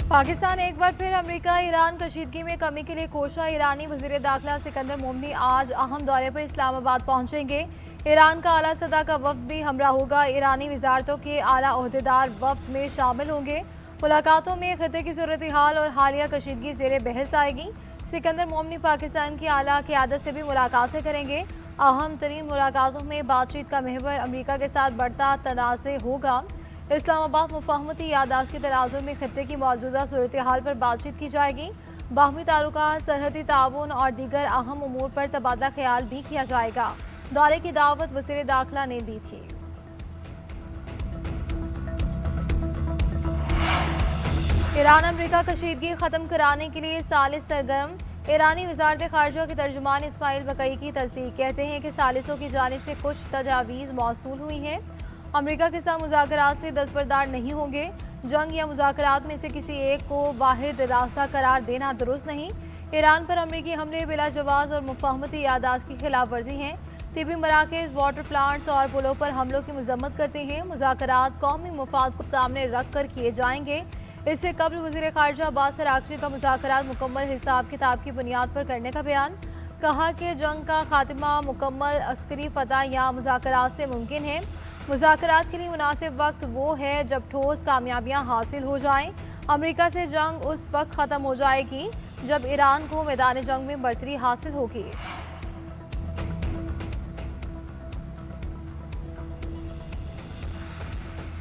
पाकिस्तान एक बार फिर America Iran कशीदगी में कमी के लिए कोशा। ईरानी वजीर दाखिला सिकंदर मोमनी आज अहम दौरे पर इस्लामाबाद पहुंचेंगे। ईरान का आला सतह का वफ्द भी हमरा होगा। ईरानी वजारतों के आला ओहदेदार वफ्द में शामिल होंगे। मुलाकातों में खिते की सूरत हाल और हालिया कशीदगी ज़ेरे बहस आएगी। सिकंदर मोमनी पाकिस्तान की आला क़यादत से भी मुलाकातें करेंगे। अहम तरीन मुलाकातों में बातचीत का महवर अमेरिका के साथ बढ़ता तनाज़े होगा। इस्लामाबाद मुफाहमती यादाश्त के तनाज़ुर में खत्ते की मौजूदा सूरत हाल पर बातचीत की जाएगी। बाहमी ताल्लुकात, सरहदी ताउन और दीगर अहम उमूर पर तबादला ख्याल भी किया जाएगा। दौरे की दावत वज़ीर दाखिला ने दी थी। ईरान अमेरिका कशीदगी ख़त्म कराने के लिए सालिस सरगर्म। ईरानी वज़ारत ख़ारजा के तर्जुमान इस्माइल बकई की तस्दीक कहते हैं कि सालिसों की जानिब से कुछ तजावीज़ मौसूल हुई हैं। अमेरिका के साथ मुज़ाकरात से दस्तबरदार नहीं होंगे। जंग या मुज़ाकरात में से किसी एक को वाहिद रास्ता करार देना दुरुस्त नहीं। ईरान पर अमेरिकी हमले बिला जवाज़ और मुफाहमती यादाश्त की खिलाफ वर्जी हैं। तिबी मराकज़, वाटर प्लांट्स और पुलों पर हमलों की मजम्मत करते हैं। मुज़ाकरात कौमी मफाद को सामने रख कर किए जाएंगे। इससे कबल वज़ीर ख़ारजा अब्बास अराग़ची का मुज़ाकरात मुकम्मल हिसाब किताब की बुनियाद पर करने का बयान। कहा कि जंग का खात्मा मुकम्मल अस्करी फतह या मुज़ाकरात से मुमकिन है। मुज़ाकरात के लिए मुनासिब वक्त वो है जब ठोस कामयाबियाँ हासिल हो जाएं। अमेरिका से जंग उस वक्त ख़त्म हो जाएगी जब ईरान को मैदान जंग में बरतरी हासिल होगी।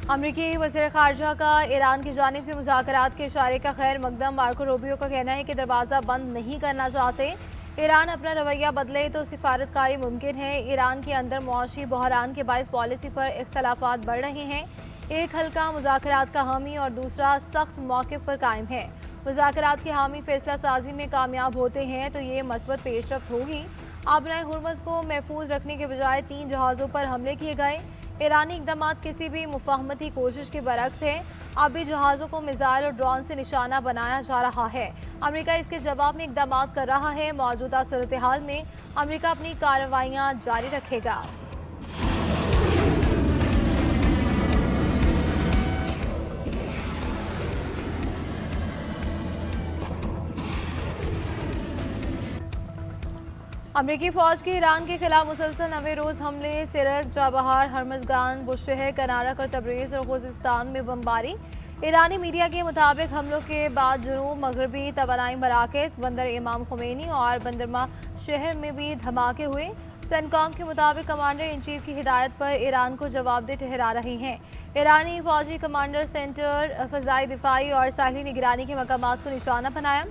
अमेरिकी वज़ीर ख़ारजा का ईरान की जानिब से मुज़ाकरात के इशारे का खैर मकदम। मार्को रूबियो का कहना है कि दरवाज़ा बंद नहीं करना चाहते। ईरान अपना रवैया बदले तो सिफारतकारी मुमकिन है। ईरान के अंदर मुआशी बहरान के बाइस पॉलिसी पर इख्तलाफात बढ़ रहे हैं। एक हल्का मुज़ाकरात का हामी और दूसरा सख्त मौक़िफ़ पर कायम है। मुज़ाकरात की हामी फैसला साजी में कामयाब होते हैं तो ये मस्बत पेशरफ्त होगी। आबनाए हुर्मुज़ को महफूज रखने के बजाय 3 जहाज़ों पर हमले किए गए। ईरानी इक़दाम किसी भी मुफाहमती कोशिश के बरक्स है। अब भी जहाज़ों को मिसाइल और ड्रोन से निशाना बनाया जा रहा है। अमेरिका इसके जवाब में इक़दाम कर रहा है। मौजूदा सूरत हाल में अमेरिका अपनी कार्रवाइयाँ जारी रखेगा। अमेरिकी फ़ौज के ईरान के खिलाफ मुसलसल 9वें रोज़ हमले। सिरक, चाबहार, हरमज़गान, बुशहर, कनारक और तबरेज़ और खुज़िस्तान में बमबारी। ईरानी मीडिया के मुताबिक हमलों के बाद जुनूब मगरबी तवानाई मराकज़, बंदर इमाम खुमैनी और बंदरमा शहर में भी धमाके हुए। सेंटकॉम के मुताबिक कमांडर इन चीफ की हिदायत पर ईरान को जवाबदेह ठहरा रहे हैं। ईरानी फ़ौजी कमांडर सेंटर फ़ज़ाई दिफाई और साहिली निगरानी के मकामात को निशाना बनाया।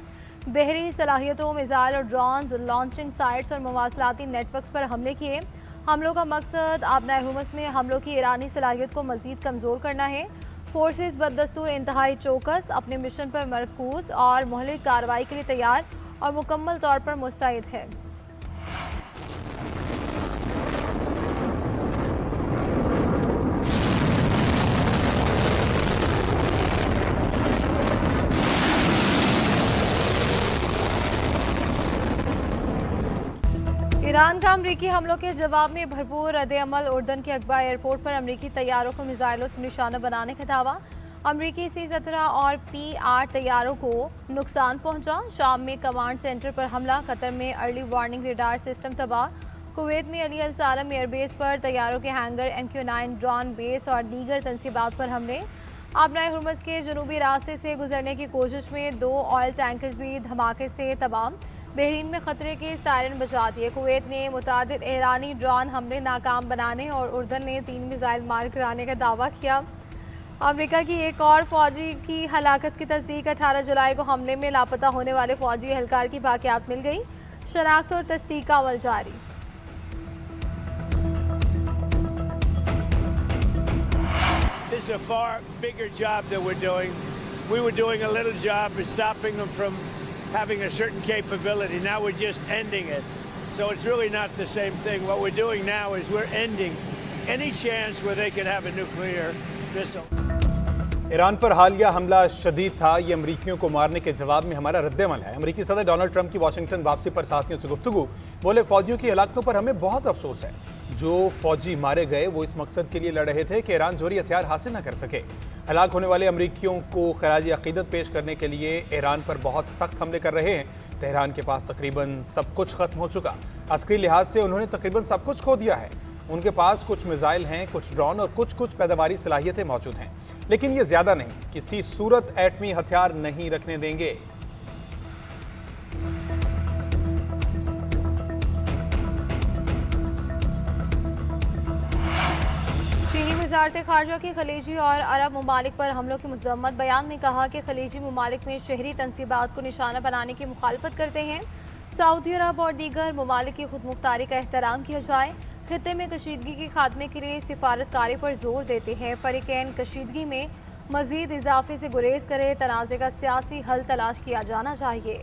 बहरी सलाहियतों, मिसाइल और ड्रोन्स, लॉन्चिंग साइट्स और मवासलाती नेटवर्क्स पर हमले किए। हमलों का मकसद आबनाए हुर्मुज़ में हमलों की ईरानी सलाहियत को मज़ीद कमज़ोर करना है। फोर्सेस बदस्तूर इंतहाई चौकस, अपने मिशन पर मरकूज़ और मुहलिक कार्रवाई के लिए तैयार और मुकम्मल तौर पर मुस्तैद है। ईरान का अमरीकी हमलों के जवाब में भरपूर रद्द-ए-अमल। उर्दन के अकबा एयरपोर्ट पर अमरीकी तैयारों को मिसाइलों से निशाना बनाने का दावा। अमरीकी C-17 और P-8 तैयारों को नुकसान पहुंचा। शाम में कमांड सेंटर पर हमला। कतर में अर्ली वार्निंग रेडार सिस्टम तबाह। कुवैत में अली अल सालम एयरबेस पर तैयारों के हैंगर, MQ-9 ड्रोन बेस और दीगर तनसीबात पर हमले। आबनाए हुर्मुज़ के जनूबी रास्ते से गुजरने की कोशिश में 2 ऑयल टैंकर्स भी धमाके से तबाह। बहरीन में खतरे के सायरन बजा दिए। कुवैत ने मुतादिद ईरानी ड्रोन हमले नाकाम बनाने और उर्दन ने 3 मिसाइल मार गिराने का दावा किया। अमेरिका की एक और फौजी की हलाकत की तस्दीक। 18 जुलाई को हमले में लापता होने वाले फौजी एहलकार की बाकियात मिल गई। शनाख्त और तस्दीक का अमल जारी। This is a far bigger job that we're doing. We were doing a little job of stopping them from having a certain capability. Now we're just ending it. So it's really not the same thing. What we're doing now is we're ending any chance where they could have a nuclear missile. Iran पर हालिया हमला शदीद था। ये अमरीकियों को मारने के जवाब में हमारा रद्द-ए-अमल है। अमरीकी सदर डोनाल्ड ट्रंप की वाशिंगटन वापसी पर साथियों से गुफ्तगू। बोले, फौजियों की हलाकतों पर हमें बहुत अफसोस है। जो फौजी मारे गए वो इस मकसद के लिए लड़ रहे थे कि ईरान जोहरी हथियार हासिल न कर सके। हलाक होने वाले अमरीकियों को खराज अकीदत पेश करने के लिए ईरान पर बहुत सख्त हमले कर रहे हैं। तेहरान के पास तकरीबन सब कुछ खत्म हो चुका। अस्करी लिहाज से उन्होंने तकरीबन सब कुछ खो दिया है। उनके पास कुछ मिसाइल हैं, कुछ ड्रोन और कुछ पैदावारी सलाहियतें मौजूद हैं, लेकिन ये ज्यादा नहीं। किसी सूरत एटमी हथियार नहीं रखने देंगे। चीनी वजारत खारजा की खलीजी और अरब ममालिक पर हमलों की मजम्मत। बयान में कहा कि खलीजी ममालिक में शहरी तनसीबात को निशाना बनाने की मुखालफत करते हैं। सऊदी अरब और दीगर ममालिक की खुद मुख्तारी का एहतराम किया जाए। खित्ते में कशीदगी के खात्मे के लिए सिफारतकारी पर जोर देते हैं। फरीकैन कशीदगी में मजीद इजाफे से गुरेज करे, तनाज़े का सियासी हल तलाश किया जाना चाहिए।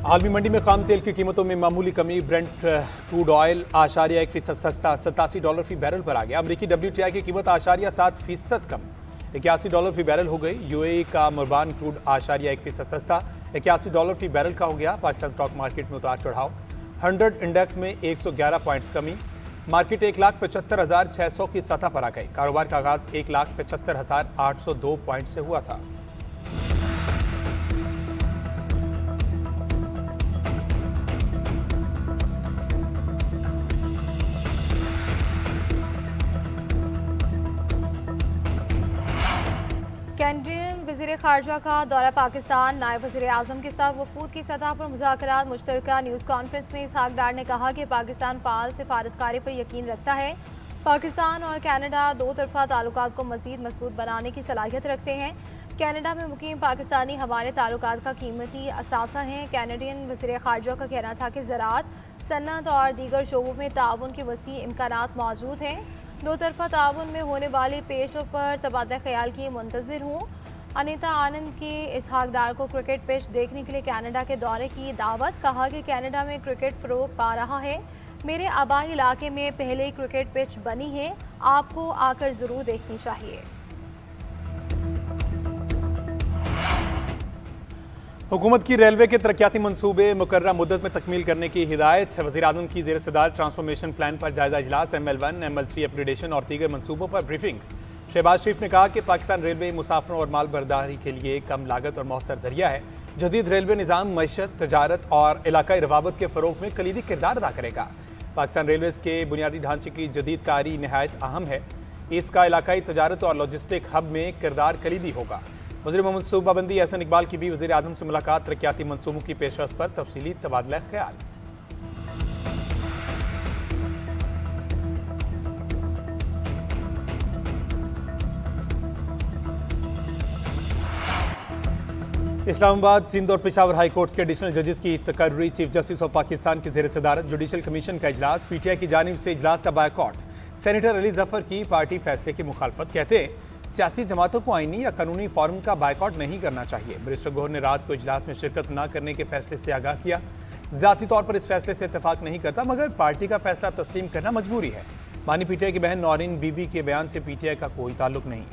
आलमी मंडी में खाम तेल की कीमतों में मामूली कमी। ब्रेंट क्रूड ऑयल +1% सस्ता $87 फी बैरल पर आ गया। अमरीकी WTI की कीमत $7% कम $81 फी बैरल हो गई। UAE का मुर्बान क्रूड $1% सस्ता $81 फी बैरल का हो गया। पाकिस्तान स्टॉक मार्केट में उतार चढ़ाव। 100 इंडेक्स में 111 पॉइंट्स कमी। मार्केट 1,75,600 की सतह पर आ गई। कारोबार का आगाज 1,75,802 पॉइंट से हुआ था। कैनेडियन वज़ीर ख़ारजा का दौरा पाकिस्तान। नायब वज़ीर आज़म के साथ वफूद की सतह पर मुज़ाकरात। मुश्तरका न्यूज़ कॉन्फ्रेंस में इसहाक डार ने कहा कि पाकिस्तान फ़ाल सिफारतकारी पर यकीन रखता है। पाकिस्तान और कनाडा दो तरफ़ा ताल्लुकात को मज़ीद मजबूत बनाने की सलाहियत रखते हैं। कनाडा में मुकीम पाकिस्तानी हमारे ताल्लुकात का कीमती असासा हैं। कैनेडियन वज़ीर ख़ारजा का कहना था कि ज़राअत, सन्नत और दीगर शोबों में ताउन के वसी इम्कानात मौजूद हैं। दो तरफ़ा ताउन में होने वाली पेशों पर तबादला ख्याल की मुंतज़िर हूँ। अनीता आनंद की इसहाक डार को क्रिकेट पिच देखने के लिए कनाडा के दौरे की दावत। कहा कि कनाडा में क्रिकेट फ़रोग पा रहा है। मेरे आबाई इलाके में पहले ही क्रिकेट पिच बनी है, आपको आकर ज़रूर देखनी चाहिए। हुकूमत की रेलवे के तरक्याती मंसूबे मुकर्ररा मुद्दत में तकमील करने की हिदायत। वज़ीर आज़म की ज़ेर सदार ट्रांसफॉर्मेशन प्लान पर जायजा इजलास। ML1 ML3 अपग्रेडेशन और दीगर मंसूबों पर ब्रीफिंग। शहबाज शरीफ ने कहा कि पाकिस्तान रेलवे मुसाफरों और माल बर्दारी के लिए कम लागत और मौसर जरिया है। जदीद रेलवे निज़ाम मईशत, तजारत और इलाकाई रवाबत के फ़रोग में कलीदी किरदार अदा करेगा। पाकिस्तान रेलवेज़ के बुनियादी ढांचे की जदीद कारी नहायत अहम है। इसका इलाकाई तजारत और लॉजिस्टिक हब में किरदार कलीदी होगा। वज़ीर मनसूबाबंदी एहसन इकबाल की भी वज़ीर आज़म से मुलाकात। तरक्याती मंसूबों की पेशरफ्त पर तफसीली तबादला ख्याल। इस्लामाबाद, सिंध और पेशावर हाई कोर्ट के एडिशनल जजेस की तकर्री। चीफ जस्टिस ऑफ पाकिस्तान की ज़ेर सदारत जुडिशल कमीशन का इजलास। PTI की जानिब से इजलास का बायकॉट। सेनेटर अली जफर की पार्टी फैसले की मुखालफत। कहते हैं सियासी जमातों को आईनी या कानूनी फॉर्म का बायकॉट नहीं करना चाहिए। बैरिस्टर गौहर ने रात को इजलास में शिरकत न करने के फैसले से आगाह किया। ज़ाती तौर पर इस फैसले से इत्तेफाक नहीं करता, मगर पार्टी का फैसला तस्लीम करना मजबूरी है। बानी PTI की बहन नौरीन बीबी के बयान से PTI का कोई ताल्लुक नहीं।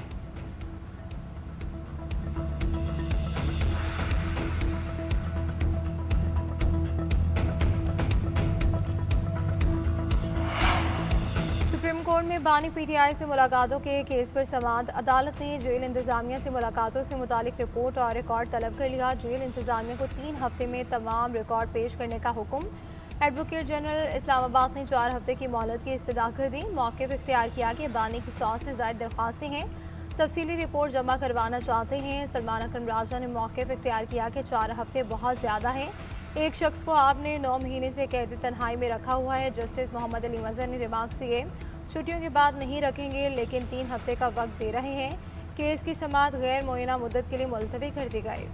सुप्रीम कोर्ट में बानी PTI से मुलाकातों के केस पर समाअत। अदालत ने जेल इंतजामिया से मुलाकातों से मुतालिक रिपोर्ट और रिकॉर्ड तलब कर लिया। जेल इंतजामिया को 3 हफ्ते में तमाम रिकॉर्ड पेश करने का हुक्म। एडवोकेट जनरल इस्लामाबाद ने 4 हफ्ते की मोहलत की इस्तदा कर दी। मौक़िफ़ इख्तियार किया कि बानी की 100 से ज़ायद दरख्वास्तें हैं, तफसीली रिपोर्ट जमा करवाना चाहते हैं। सलमान अकरम राजा ने मौक़िफ़ इख्तियार किया कि 4 हफ्ते बहुत ज़्यादा हैं। एक शख्स को आपने 9 महीने से कैद तन्हाई में रखा हुआ है। जस्टिस मोहम्मद अली मज़हर ने रिमार्क दिए, छुट्टियों के बाद नहीं रखेंगे, लेकिन 3 हफ्ते का वक्त दे रहे हैं। केस की समाअत गैर मुअय्यना मुद्दत के लिए मुलतवी कर दी गई।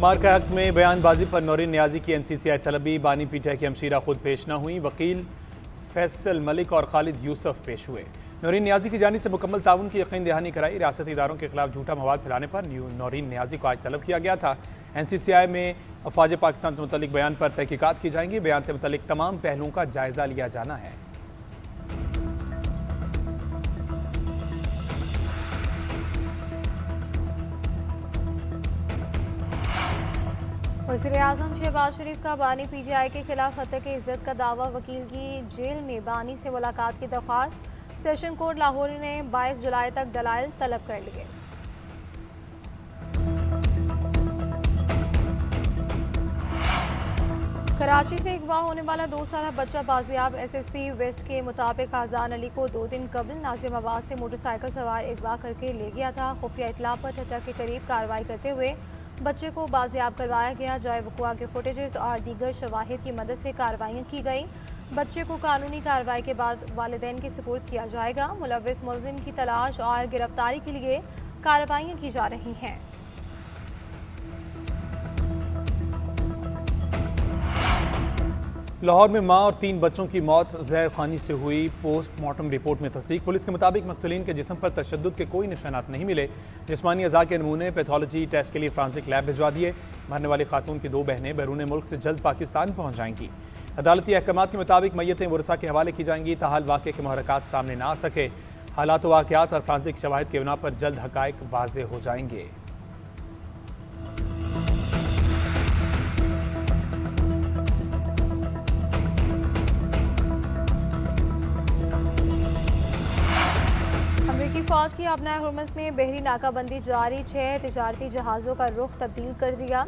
मार के हक में बयानबाजी पर नौरीन नियाजी की NCCI तलबी। बानी PTI की हमशीरा खुद पेश न हुई। वकील फैसल मलिक और खालिद यूसुफ पेश हुए। नौरीन नियाजी की जानिब से मुकम्मल ताउन की यकीन दहानी कराई। रियासती इदारों के खिलाफ झूठा मवाद फैलाने पर नौरीन नियाजी को आज तलब किया गया था। NCCI में अफवाज पाकिस्तान से मुतल्लिक बयान पर तहकीकात की जाएंगी। बयान से मुतल्लिक तमाम पहलुओं का जायजा लिया जाना है। वज़ीर-ए-आज़म शहबाज शरीफ का बानी PGI के खिलाफ खतरे की इज्जत का दावा, वकील की जेल में बानी से मुलाकात की दरख्वास्त। सेशन कोर्ट लाहौर ने 22 जुलाई तक दलाइल तलब कर लिए। कराची से अगवा होने वाला 2 साला बच्चा बाजियाब। SSP वेस्ट के मुताबिक आज़ान अली को 2 दिन कबल नाजिमाबाद से मोटरसाइकिल सवार अगवा करके ले गया था। खुफिया इतला पर टटर के करीब कार्रवाई करते हुए बच्चे को बाजियाब करवाया गया। जाए वक़ुआ के फुटेजेस और दीगर शवाहिद की मदद से कार्रवाइयाँ की गई। बच्चे को कानूनी कार्रवाई के बाद वालिदैन के सुपुर्द किया जाएगा। मुलव्विस मुल्ज़िम की तलाश और गिरफ्तारी के लिए कार्रवाइयाँ की जा रही हैं। लाहौर में मां और 3 बच्चों की मौत जहर खानी से हुई। पोस्टमार्टम रिपोर्ट में तस्दीक। पुलिस के मुताबिक मक़तूलीन के जिस्म पर तशद्दुद के कोई निशानात नहीं मिले। जिस्मानी अज़ा के नमूने पैथोलॉजी टेस्ट के लिए फ्रांसिक लैब भिजवा दिए। मरने वाली खातून की 2 बहनें बैरून मुल्क से जल्द पाकिस्तान पहुँच जाएंगी। अदालती अहकामात के मुताबिक मैयतें वरसा के हवाले की जाएंगी। ताहाल वाक़े के महरक़ात सामने ना आ सके। हालात वाक़यात और फ्रांसिक शवाहिद के बिना पर जल्द हक़ाइक़ वाज़ेह हो जाएंगे। अमरीकी फ़ौज की अपना हुर्मुज़ में बहरी नाकाबंदी जारी। 6 तिजारती जहाज़ों का रुख तब्दील कर दिया।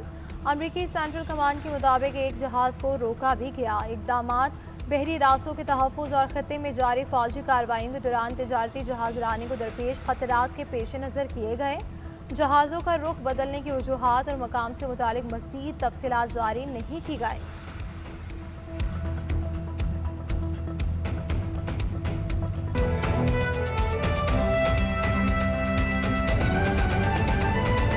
अमरीकी सेंट्रल कमांड के मुताबिक एक जहाज़ को रोका भी गया। इक़दामात बहरी रास्तों के तहफ़्फ़ुज़ और ख़त्ते में जारी फ़ौजी कार्रवाइयों के दौरान तिजारती जहाज़रानी को दरपेश ख़तरात के पेश नज़र किए गए। जहाज़ों का रुख बदलने की वजूहात और मकाम से मुतालिक मज़ीद तफ़सीलात जारी नहीं की गई।